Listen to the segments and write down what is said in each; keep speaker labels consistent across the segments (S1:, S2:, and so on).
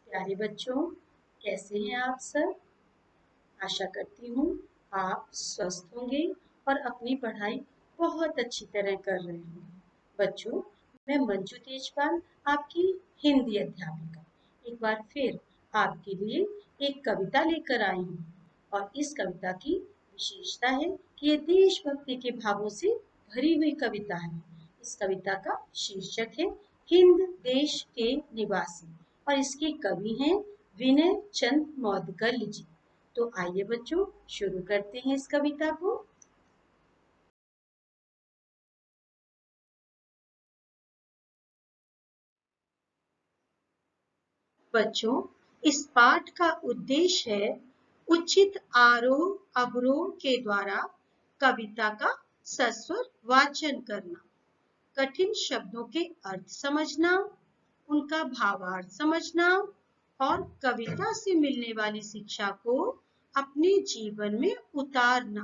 S1: प्यारे बच्चों, कैसे हैं आप सब? आशा करती हूँ आप स्वस्थ होंगे और अपनी पढ़ाई बहुत अच्छी तरह कर रहे होंगे। बच्चों, मैं मंजू तेजपाल, आपकी हिंदी अध्यापिका, एक बार फिर आपके लिए एक कविता लेकर आई हूँ। और इस कविता की विशेषता है कि ये देशभक्ति के भावों से भरी हुई कविता है। इस कविता का शीर्षक है हिंद देश के निवासी और इसके कवि हैं विनय चंद मौदगल्य जी। तो आइए बच्चों, शुरू करते हैं इस कविता को। बच्चों, इस पाठ का उद्देश्य है उचित आरोह अवरोह के द्वारा कविता का सस्वर वाचन करना, कठिन शब्दों के अर्थ समझना, उनका भावार्थ समझना और कविता से मिलने वाली शिक्षा को अपने जीवन में उतारना।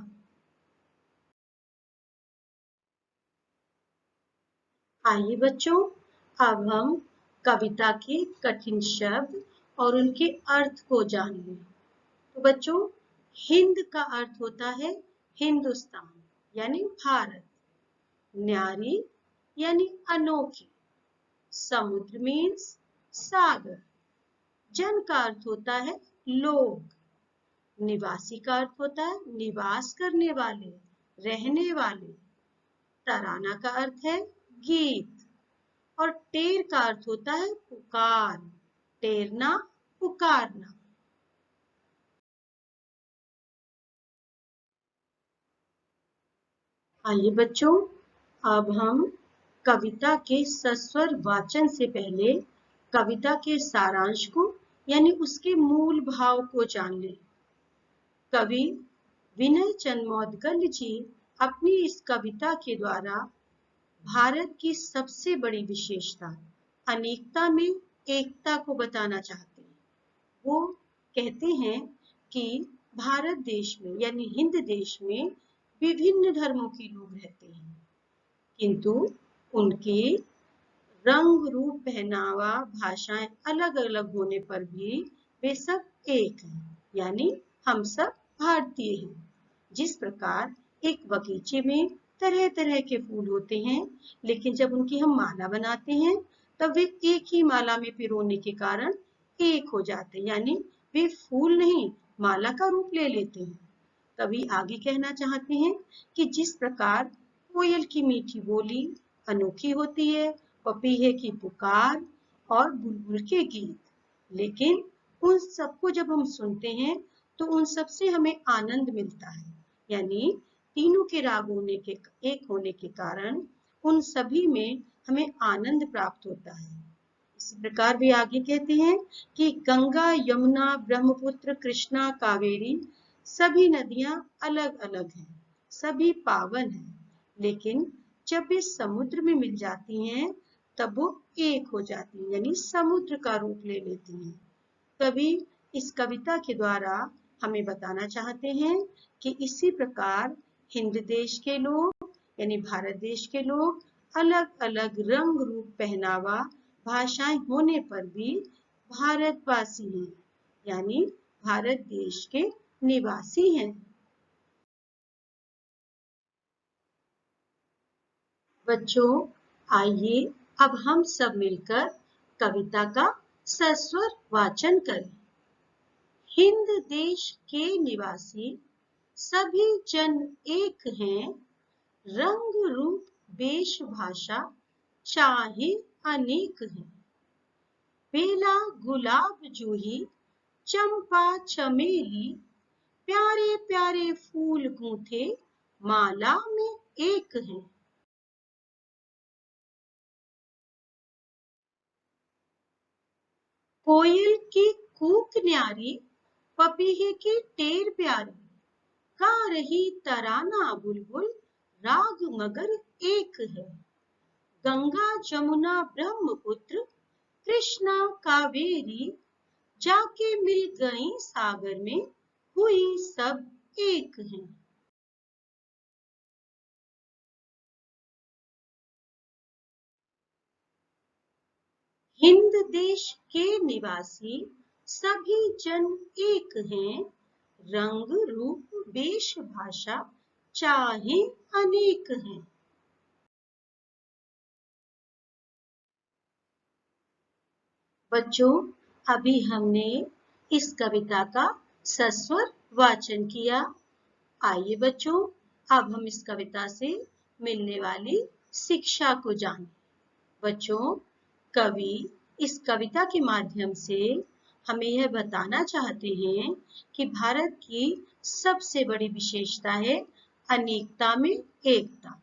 S1: आइए बच्चों, अब हम कविता के कठिन शब्द और उनके अर्थ को जान लें। तो बच्चों, हिंद का अर्थ होता है हिंदुस्तान यानी भारत, न्यारी यानी अनोखी, समुद्र मीन्स सागर, जन का अर्थ होता है लोग, निवासी का अर्थ होता है निवास करने वाले, रहने वाले, तराना का अर्थ है गीत और टेर का अर्थ होता है पुकार, टेरना, पुकारना। आइए बच्चों, अब हम कविता के सस्वर वाचन से पहले कविता के सारांश को यानी उसके मूल भाव को जान लें। कवि विनय चंद मौदगल्य जी अपनी इस कविता के द्वारा भारत की सबसे बड़ी विशेषता अनेकता में एकता को बताना चाहते हैं। वो कहते हैं कि भारत देश में यानी हिंद देश में विभिन्न धर्मों के लोग रहते हैं, किंतु उनके रंग रूप पहनावा भाषाएं अलग अलग होने पर भी वे सब एक हैं, यानी हम सब भारतीय हैं। जिस प्रकार एक बगीचे में तरह तरह के फूल होते हैं, लेकिन जब उनकी हम माला बनाते हैं तब वे एक ही माला में पिरोने के कारण एक हो जाते हैं, यानी वे फूल नहीं माला का रूप ले लेते हैं। कवि आगे कहना चाहते हैं कि जिस प्रकार कोयल की मीठी बोली अनोखी होती है, पपीहे की पुकार और बुलबुल के गीत, लेकिन उन सबको जब हम सुनते हैं तो उन सब से हमें आनंद मिलता है, यानी तीनों के राग होने के एक होने के कारण उन सभी में हमें आनंद प्राप्त होता है। इसी प्रकार भी आगे कहते हैं कि गंगा यमुना ब्रह्मपुत्र कृष्णा कावेरी सभी नदियां अलग अलग हैं, सभी पावन हैं, लेकिन जब वे समुद्र में मिल जाती हैं तब वो एक हो जाती हैं, यानी समुद्र का रूप ले लेती हैं। कवि इस कविता के द्वारा हमें बताना चाहते हैं कि इसी प्रकार हिंद देश के लोग यानी भारत देश के लोग अलग अलग रंग रूप पहनावा भाषाएं होने पर भी भारतवासी हैं, यानी भारत देश के निवासी हैं। बच्चों, आइए अब हम सब मिलकर कविता का सस्वर वाचन करें। हिंद देश के निवासी सभी जन एक हैं, रंग रूप वेश भाषा चाहे अनेक हैं। बेला गुलाब जूही चंपा चमेली प्यारे प्यारे फूल गूंथे माला में एक हैं। कोयल की कूक न्यारी पपीहे की टेर प्यारी, गा रही तराना बुलबुल राग मगर एक है। गंगा जमुना ब्रह्मपुत्र कृष्णा कावेरी जाके मिल गई सागर में हुई सब एक हैं। हिंद देश के निवासी सभी जन एक हैं, रंग रूप वेश भाषा चाहे अनेक हैं। बच्चों, अभी हमने इस कविता का सस्वर वाचन किया। आइए बच्चों, अब हम इस कविता से मिलने वाली शिक्षा को जानें। बच्चों, कवि इस कविता के माध्यम से हमें यह बताना चाहते हैं कि भारत की सबसे बड़ी विशेषता है अनेकता में एकता।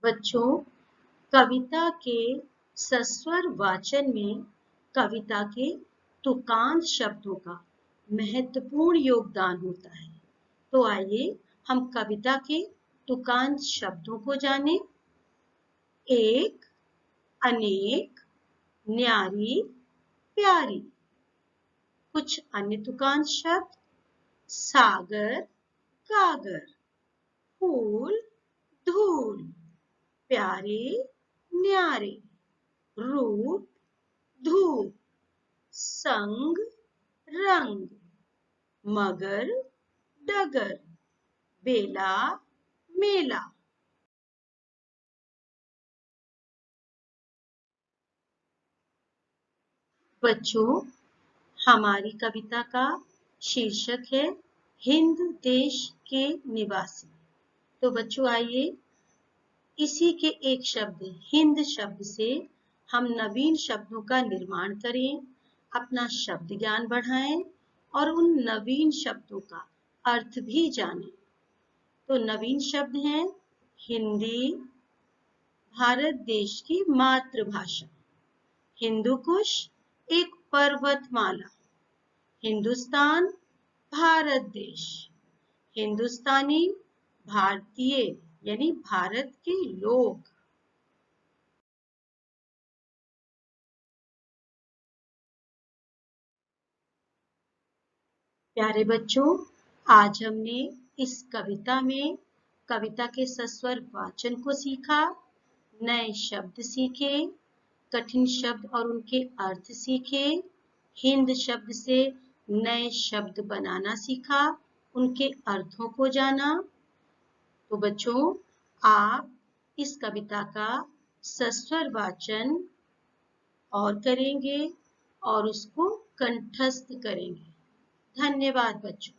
S1: बच्चों, कविता के सस्वर वाचन में कविता के तुकांत शब्दों का महत्वपूर्ण योगदान होता है। तो आइए हम कविता के तुकांत शब्दों को जानें। एक, अनेक, न्यारी, प्यारी। कुछ अन्य तुकांत शब्द: सागर, गागर, फूल, धूल, प्यारे, न्यारे, रूप, धूप, संग, रंग, मगर, डगर, बेला, मेला। बच्चों, हमारी कविता का शीर्षक है हिंद देश के निवासी। तो बच्चों आइए इसी के एक शब्द हिंद शब्द से हम नवीन शब्दों का निर्माण करें, अपना शब्द ज्ञान बढ़ाएं और उन नवीन शब्दों का अर्थ भी जानें। तो नवीन शब्द हैं हिंदी, भारत देश की मातृभाषा, हिंदुकुश एक पर्वतमाला, हिंदुस्तान भारत देश, हिंदुस्तानी भारतीय यानी भारत के लोग। प्यारे बच्चों, आज हमने इस कविता में कविता के सस्वर वाचन को सीखा, नए शब्द सीखे, कठिन शब्द और उनके अर्थ सीखे, हिंद शब्द से नए शब्द बनाना सीखा, उनके अर्थों को जाना। तो बच्चों, आप इस कविता का सस्वर वाचन और करेंगे और उसको कंठस्थ करेंगे। धन्यवाद बच्चों।